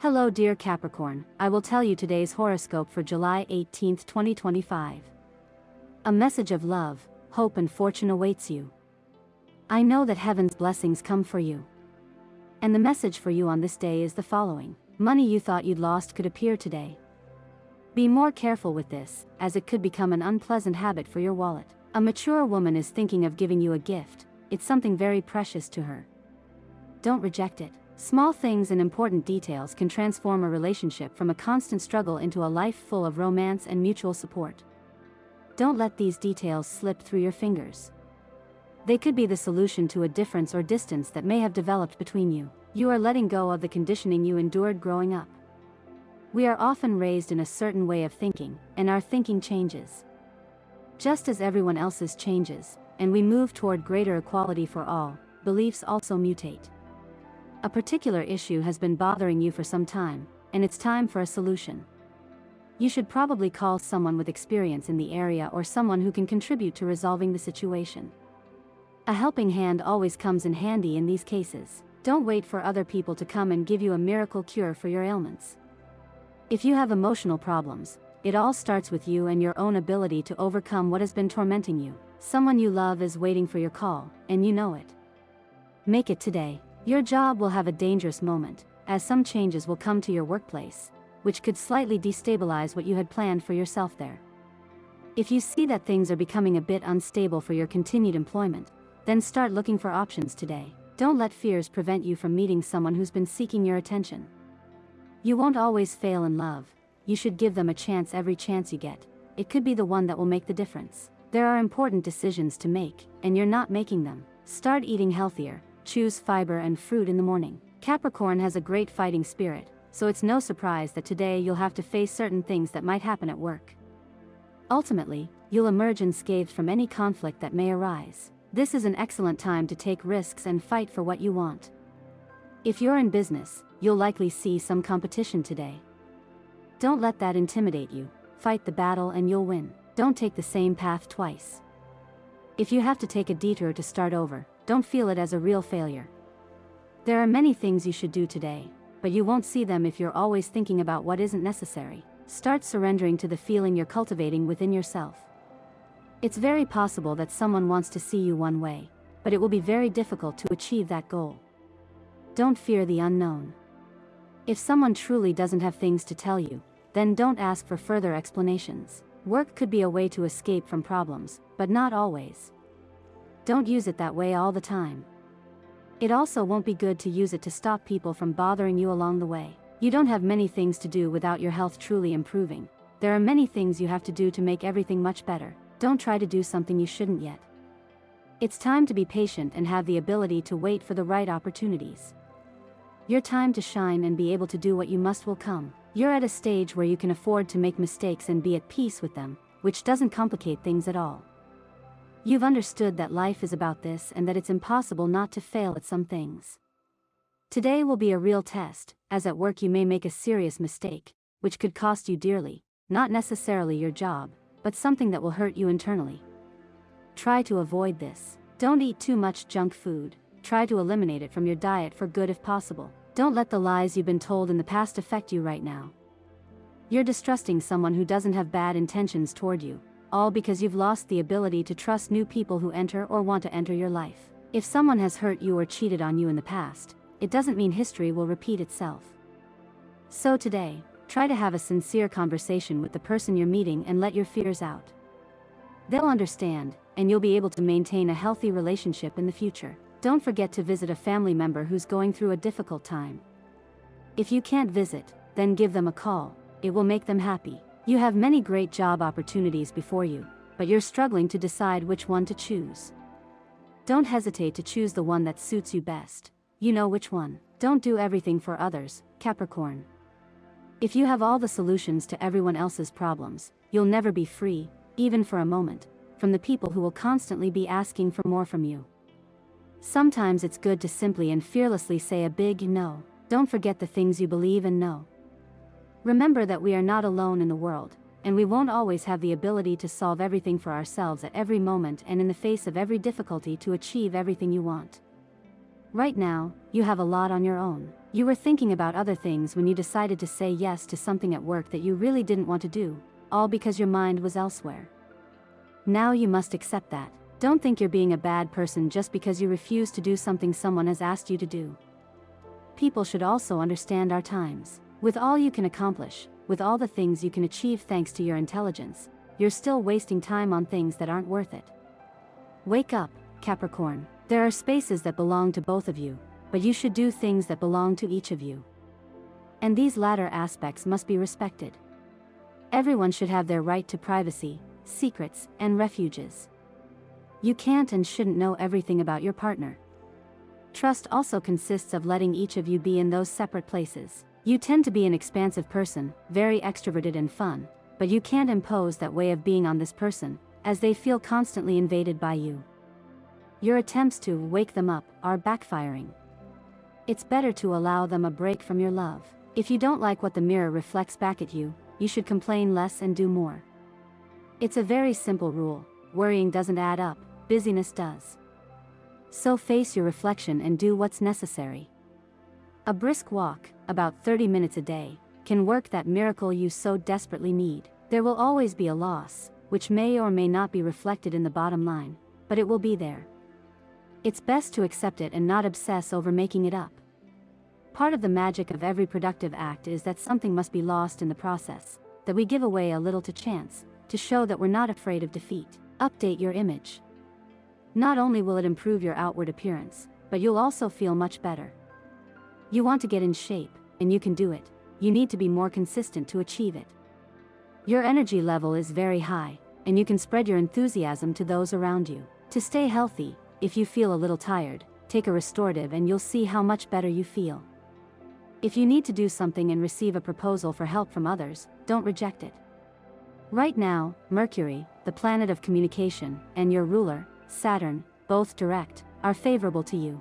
Hello dear Capricorn, I will tell you today's horoscope for July 18, 2025. A message of love, hope and fortune awaits you. I know that heaven's blessings come for you. And the message for you on this day is the following. Money you thought you'd lost could appear today. Be more careful with this, as it could become an unpleasant habit for your wallet. A mature woman is thinking of giving you a gift. It's something very precious to her. Don't reject it. Small things and important details can transform a relationship from a constant struggle into a life full of romance and mutual support. Don't let these details slip through your fingers. They could be the solution to a difference or distance that may have developed between you. You are letting go of the conditioning you endured growing up. We are often raised in a certain way of thinking, and our thinking changes. Just as everyone else's changes, and we move toward greater equality for all, beliefs also mutate. A particular issue has been bothering you for some time, and it's time for a solution. You should probably call someone with experience in the area or someone who can contribute to resolving the situation. A helping hand always comes in handy in these cases. Don't wait for other people to come and give you a miracle cure for your ailments. If you have emotional problems, it all starts with you and your own ability to overcome what has been tormenting you. Someone you love is waiting for your call, and you know it. Make it today. Your job will have a dangerous moment, as some changes will come to your workplace, which could slightly destabilize what you had planned for yourself there. If you see that things are becoming a bit unstable for your continued employment, then start looking for options today. Don't let fears prevent you from meeting someone who's been seeking your attention. You won't always fail in love. You should give them a chance every chance you get. It could be the one that will make the difference. There are important decisions to make, and you're not making them. Start eating healthier. Choose fiber and fruit in the morning. Capricorn has a great fighting spirit, so it's no surprise that today you'll have to face certain things that might happen at work. Ultimately, you'll emerge unscathed from any conflict that may arise. This is an excellent time to take risks and fight for what you want. If you're in business, you'll likely see some competition today. Don't let that intimidate you. Fight the battle and you'll win. Don't take the same path twice. If you have to take a detour to start over, don't feel it as a real failure. There are many things you should do today, but you won't see them if you're always thinking about what isn't necessary. Start surrendering to the feeling you're cultivating within yourself. It's very possible that someone wants to see you one way, but it will be very difficult to achieve that goal. Don't fear the unknown. If someone truly doesn't have things to tell you, then don't ask for further explanations. Work could be a way to escape from problems, but not always. Don't use it that way all the time. It also won't be good to use it to stop people from bothering you along the way. You don't have many things to do without your health truly improving. There are many things you have to do to make everything much better. Don't try to do something you shouldn't yet. It's time to be patient and have the ability to wait for the right opportunities. Your time to shine and be able to do what you must will come. You're at a stage where you can afford to make mistakes and be at peace with them, which doesn't complicate things at all. You've understood that life is about this and that it's impossible not to fail at some things. Today will be a real test, as at work you may make a serious mistake, which could cost you dearly, not necessarily your job, but something that will hurt you internally. Try to avoid this. Don't eat too much junk food. Try to eliminate it from your diet for good if possible. Don't let the lies you've been told in the past affect you right now. You're distrusting someone who doesn't have bad intentions toward you, all because you've lost the ability to trust new people who enter or want to enter your life. If someone has hurt you or cheated on you in the past, it doesn't mean history will repeat itself. So today, try to have a sincere conversation with the person you're meeting and let your fears out. They'll understand, and you'll be able to maintain a healthy relationship in the future. Don't forget to visit a family member who's going through a difficult time. If you can't visit, then give them a call. It will make them happy. You have many great job opportunities before you, but you're struggling to decide which one to choose. Don't hesitate to choose the one that suits you best. You know which one. Don't do everything for others, Capricorn. If you have all the solutions to everyone else's problems, you'll never be free, even for a moment, from the people who will constantly be asking for more from you. Sometimes it's good to simply and fearlessly say a big no. Don't forget the things you believe and know. Remember that we are not alone in the world, and we won't always have the ability to solve everything for ourselves at every moment and in the face of every difficulty to achieve everything you want. Right now, you have a lot on your own. You were thinking about other things when you decided to say yes to something at work that you really didn't want to do, all because your mind was elsewhere. Now you must accept that. Don't think you're being a bad person just because you refuse to do something someone has asked you to do. People should also understand our times. With all you can accomplish, with all the things you can achieve thanks to your intelligence, you're still wasting time on things that aren't worth it. Wake up, Capricorn. There are spaces that belong to both of you, but you should do things that belong to each of you. And these latter aspects must be respected. Everyone should have their right to privacy, secrets, and refuges. You can't and shouldn't know everything about your partner. Trust also consists of letting each of you be in those separate places. You tend to be an expansive person, very extroverted and fun, but you can't impose that way of being on this person, as they feel constantly invaded by you. Your attempts to wake them up are backfiring. It's better to allow them a break from your love. If you don't like what the mirror reflects back at you, you should complain less and do more. It's a very simple rule. Worrying doesn't add up, busyness does. So face your reflection and do what's necessary. A brisk walk, about 30 minutes a day, can work that miracle you so desperately need. There will always be a loss, which may or may not be reflected in the bottom line, but it will be there. It's best to accept it and not obsess over making it up. Part of the magic of every productive act is that something must be lost in the process, that we give away a little to chance, to show that we're not afraid of defeat. Update your image. Not only will it improve your outward appearance, but you'll also feel much better. You want to get in shape, and you can do it. You need to be more consistent to achieve it. Your energy level is very high, and you can spread your enthusiasm to those around you. To stay healthy, if you feel a little tired, take a restorative and you'll see how much better you feel. If you need to do something and receive a proposal for help from others, don't reject it. Right now, Mercury, the planet of communication, and your ruler, Saturn, both direct, are favorable to you.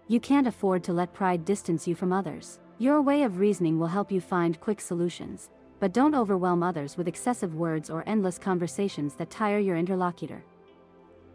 You can't afford to let pride distance you from others. Your way of reasoning will help you find quick solutions, but don't overwhelm others with excessive words or endless conversations that tire your interlocutor.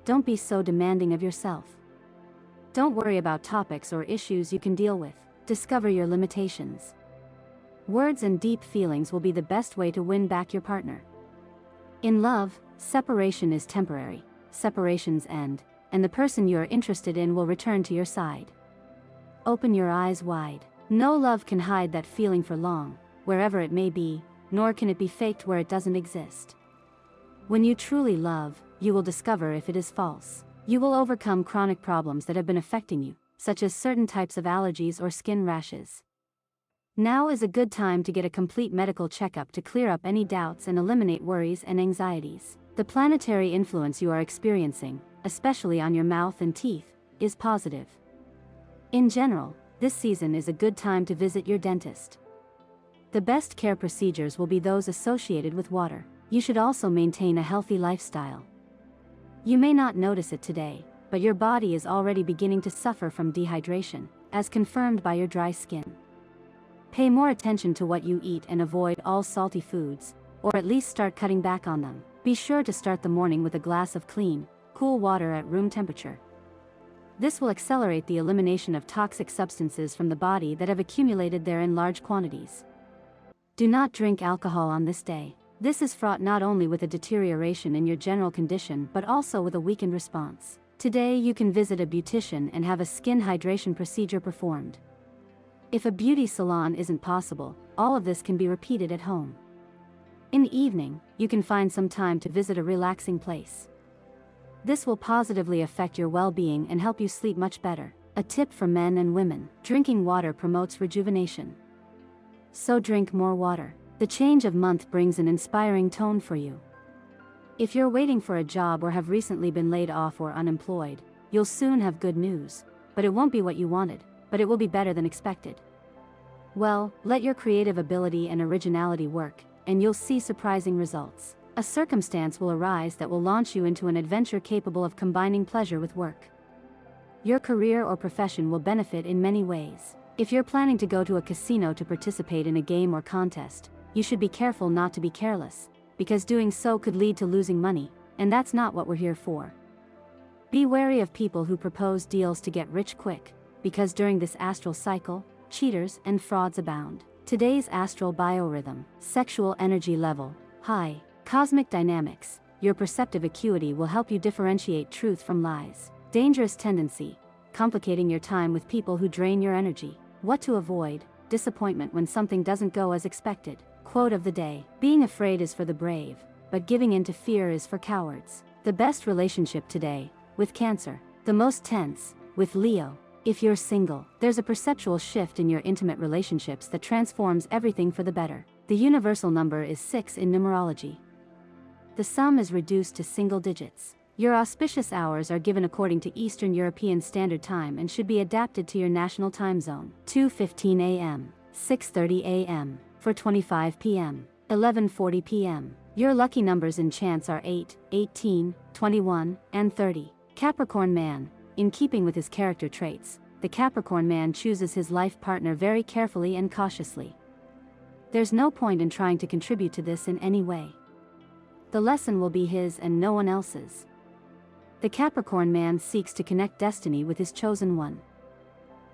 Don't be so demanding of yourself. Don't worry about topics or issues you can deal with. Discover your limitations. Words and deep feelings will be the best way to win back your partner. In love, separation is temporary. Separations end, and the person you're interested in will return to your side. Open your eyes wide. No love can hide that feeling for long, wherever it may be, nor can it be faked where it doesn't exist. When you truly love, you will discover if it is false. You will overcome chronic problems that have been affecting you, such as certain types of allergies or skin rashes. Now is a good time to get a complete medical checkup to clear up any doubts and eliminate worries and anxieties. The planetary influence you are experiencing, especially on your mouth and teeth, is positive. In general, this season is a good time to visit your dentist. The best care procedures will be those associated with water. You should also maintain a healthy lifestyle. You may not notice it today, but your body is already beginning to suffer from dehydration, as confirmed by your dry skin. Pay more attention to what you eat and avoid all salty foods, or at least start cutting back on them. Be sure to start the morning with a glass of clean, cool water at room temperature. This will accelerate the elimination of toxic substances from the body that have accumulated there in large quantities. Do not drink alcohol on this day. This is fraught not only with a deterioration in your general condition but also with a weakened response. Today you can visit a beautician and have a skin hydration procedure performed. If a beauty salon isn't possible, all of this can be repeated at home. In the evening, you can find some time to visit a relaxing place. This will positively affect your well-being and help you sleep much better. A tip for men and women: drinking water promotes rejuvenation. So drink more water. The change of month brings an inspiring tone for you. If you're waiting for a job or have recently been laid off or unemployed, you'll soon have good news, but it won't be what you wanted, but it will be better than expected. Well, let your creative ability and originality work, and you'll see surprising results. A circumstance will arise that will launch you into an adventure capable of combining pleasure with work. Your career or profession will benefit in many ways. If you're planning to go to a casino to participate in a game or contest, you should be careful not to be careless, because doing so could lead to losing money, and that's not what we're here for. Be wary of people who propose deals to get rich quick, because during this astral cycle, cheaters and frauds abound. Today's astral biorhythm, sexual energy level, high. Cosmic dynamics, your perceptive acuity will help you differentiate truth from lies. Dangerous tendency, complicating your time with people who drain your energy. What to avoid, disappointment when something doesn't go as expected. Quote of the day, being afraid is for the brave, but giving in to fear is for cowards. The best relationship today, with Cancer. The most tense, with Leo. If you're single, there's a perceptual shift in your intimate relationships that transforms everything for the better. The universal number is 6 in numerology. The sum is reduced to single digits. Your auspicious hours are given according to Eastern European Standard Time and should be adapted to your national time zone. 2:15 a.m., 6:30 a.m., 4:25 p.m., 11:40 p.m. Your lucky numbers in chance are 8, 18, 21, and 30. Capricorn man. In keeping with his character traits, the Capricorn man chooses his life partner very carefully and cautiously. There's no point in trying to contribute to this in any way. The lesson will be his and no one else's. The Capricorn man seeks to connect destiny with his chosen one.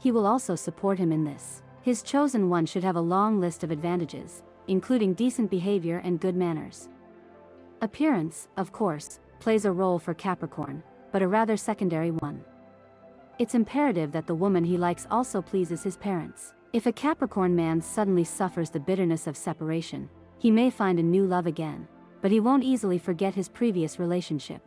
He will also support him in this. His chosen one should have a long list of advantages, including decent behavior and good manners. Appearance, of course, plays a role for Capricorn, but a rather secondary one. It's imperative that the woman he likes also pleases his parents. If a Capricorn man suddenly suffers the bitterness of separation, he may find a new love again, but he won't easily forget his previous relationship.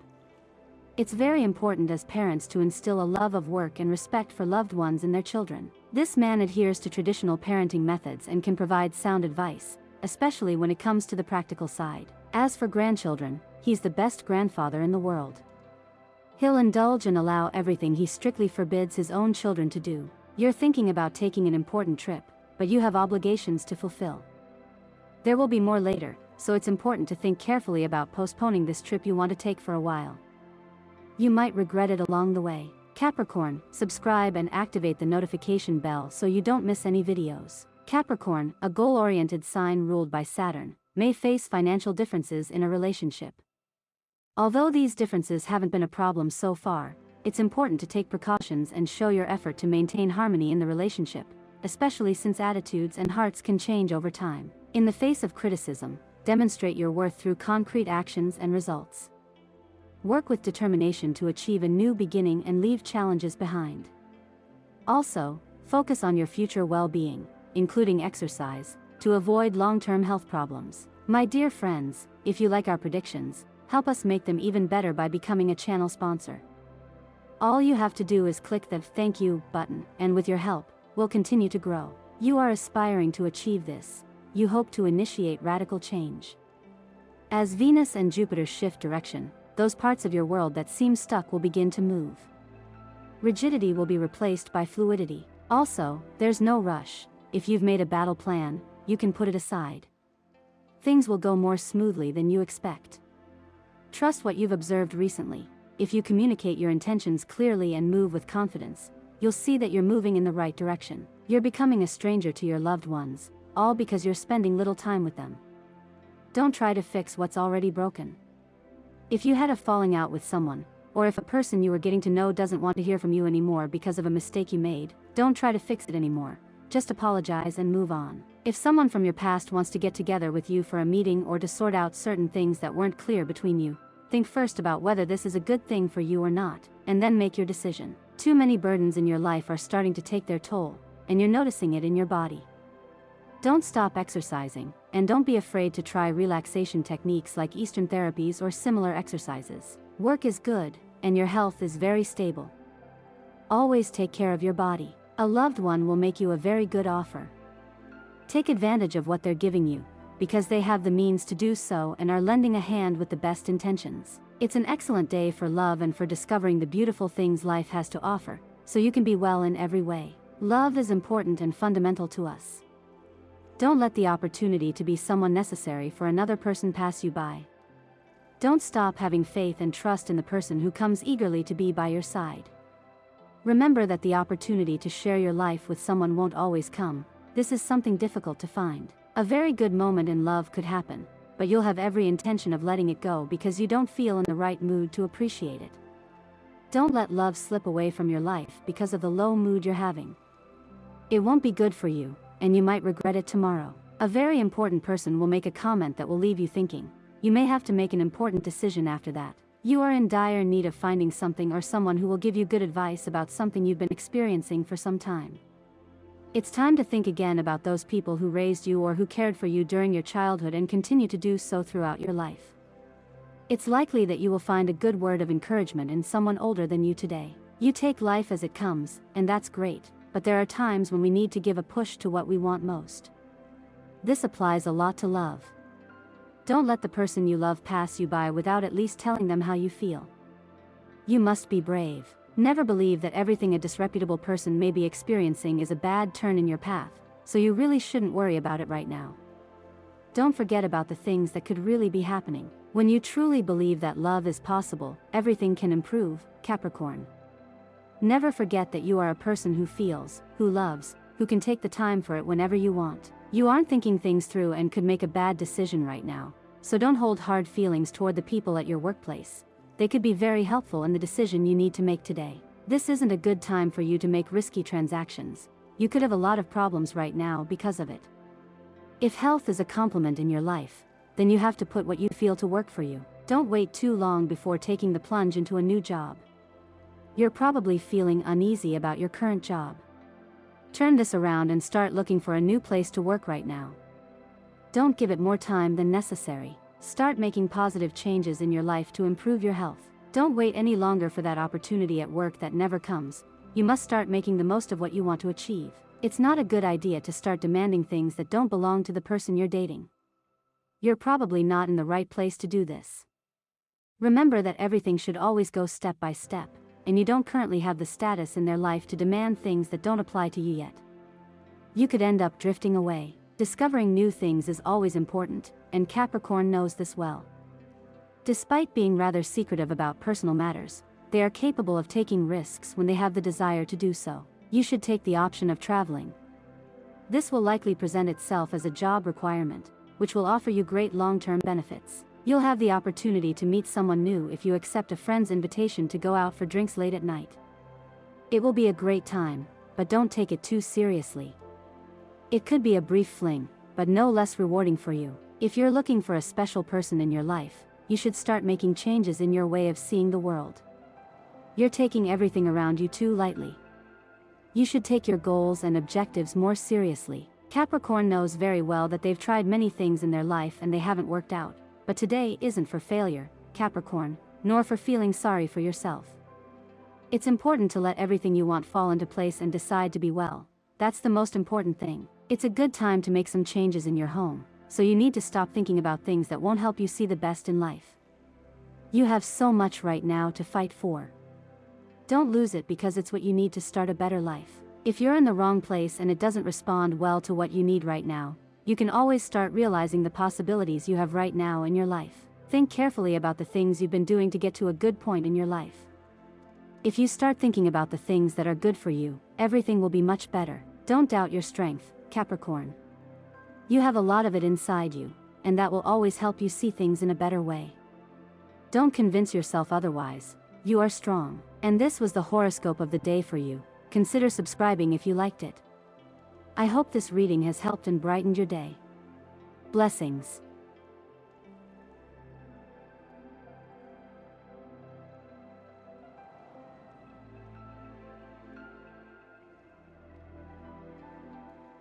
It's very important as parents to instill a love of work and respect for loved ones in their children. This man adheres to traditional parenting methods and can provide sound advice, especially when it comes to the practical side. As for grandchildren, he's the best grandfather in the world. He'll indulge and allow everything he strictly forbids his own children to do. You're thinking about taking an important trip, but you have obligations to fulfill. There will be more later, so it's important to think carefully about postponing this trip you want to take for a while. You might regret it along the way. Capricorn, subscribe and activate the notification bell so you don't miss any videos. Capricorn, a goal-oriented sign ruled by Saturn, may face financial differences in a relationship. Although these differences haven't been a problem so far, it's important to take precautions and show your effort to maintain harmony in the relationship, especially since attitudes and hearts can change over time. In the face of criticism, demonstrate your worth through concrete actions and results. Work with determination to achieve a new beginning and leave challenges behind. Also, focus on your future well-being, including exercise, to avoid long-term health problems. My dear friends, if you like our predictions, help us make them even better by becoming a channel sponsor. All you have to do is click the "Thank You" button, and with your help, we'll continue to grow. You are aspiring to achieve this. You hope to initiate radical change. As Venus and Jupiter shift direction, those parts of your world that seem stuck will begin to move. Rigidity will be replaced by fluidity. Also, there's no rush. If you've made a battle plan, you can put it aside. Things will go more smoothly than you expect. Trust what you've observed recently. If you communicate your intentions clearly and move with confidence, you'll see that you're moving in the right direction. You're becoming a stranger to your loved ones, all because you're spending little time with them. Don't try to fix what's already broken. If you had a falling out with someone, or if a person you were getting to know doesn't want to hear from you anymore because of a mistake you made, don't try to fix it anymore. Just apologize and move on. If someone from your past wants to get together with you for a meeting or to sort out certain things that weren't clear between you, think first about whether this is a good thing for you or not, and then make your decision. Too many burdens in your life are starting to take their toll, and you're noticing it in your body. Don't stop exercising, and don't be afraid to try relaxation techniques like Eastern therapies or similar exercises. Work is good, and your health is very stable. Always take care of your body. A loved one will make you a very good offer. Take advantage of what they're giving you, because they have the means to do so and are lending a hand with the best intentions. It's an excellent day for love and for discovering the beautiful things life has to offer, so you can be well in every way. Love is important and fundamental to us. Don't let the opportunity to be someone necessary for another person pass you by. Don't stop having faith and trust in the person who comes eagerly to be by your side. Remember that the opportunity to share your life with someone won't always come. This is something difficult to find. A very good moment in love could happen, but you'll have every intention of letting it go because you don't feel in the right mood to appreciate it. Don't let love slip away from your life because of the low mood you're having. It won't be good for you, and you might regret it tomorrow. A very important person will make a comment that will leave you thinking. You may have to make an important decision after that. You are in dire need of finding something or someone who will give you good advice about something you've been experiencing for some time. It's time to think again about those people who raised you or who cared for you during your childhood and continue to do so throughout your life. It's likely that you will find a good word of encouragement in someone older than you today. You take life as it comes, and that's great, but there are times when we need to give a push to what we want most. This applies a lot to love. Don't let the person you love pass you by without at least telling them how you feel. You must be brave. Never believe that everything a disreputable person may be experiencing is a bad turn in your path, so you really shouldn't worry about it right now. Don't forget about the things that could really be happening. When you truly believe that love is possible, everything can improve, Capricorn. Never forget that you are a person who feels, who loves, who can take the time for it whenever you want. You aren't thinking things through and could make a bad decision right now, so don't hold hard feelings toward the people at your workplace. They could be very helpful in the decision you need to make today. This isn't a good time for you to make risky transactions. You could have a lot of problems right now because of it. If health is a complement in your life, then you have to put what you feel to work for you. Don't wait too long before taking the plunge into a new job. You're probably feeling uneasy about your current job. Turn this around and start looking for a new place to work right now. Don't give it more time than necessary. Start making positive changes in your life to improve your health. Don't wait any longer for that opportunity at work that never comes. You must start making the most of what you want to achieve. It's not a good idea to start demanding things that don't belong to the person you're dating. You're probably not in the right place to do this. Remember that everything should always go step by step, and you don't currently have the status in their life to demand things that don't apply to you yet. You could end up drifting away. Discovering new things is always important, and Capricorn knows this well. Despite being rather secretive about personal matters, they are capable of taking risks when they have the desire to do so. You should take the option of traveling. This will likely present itself as a job requirement, which will offer you great long-term benefits. You'll have the opportunity to meet someone new if you accept a friend's invitation to go out for drinks late at night. It will be a great time, but don't take it too seriously. It could be a brief fling, but no less rewarding for you. If you're looking for a special person in your life, you should start making changes in your way of seeing the world. You're taking everything around you too lightly. You should take your goals and objectives more seriously. Capricorn knows very well that they've tried many things in their life and they haven't worked out. But today isn't for failure, Capricorn, nor for feeling sorry for yourself. It's important to let everything you want fall into place and decide to be well. That's the most important thing. It's a good time to make some changes in your home, so you need to stop thinking about things that won't help you see the best in life. You have so much right now to fight for. Don't lose it because it's what you need to start a better life. If you're in the wrong place and it doesn't respond well to what you need right now, you can always start realizing the possibilities you have right now in your life. Think carefully about the things you've been doing to get to a good point in your life. If you start thinking about the things that are good for you, everything will be much better. Don't doubt your strength, Capricorn. You have a lot of it inside you, and that will always help you see things in a better way. Don't convince yourself otherwise. You are strong. And this was the horoscope of the day for you. Consider subscribing if you liked it. I hope this reading has helped and brightened your day. Blessings.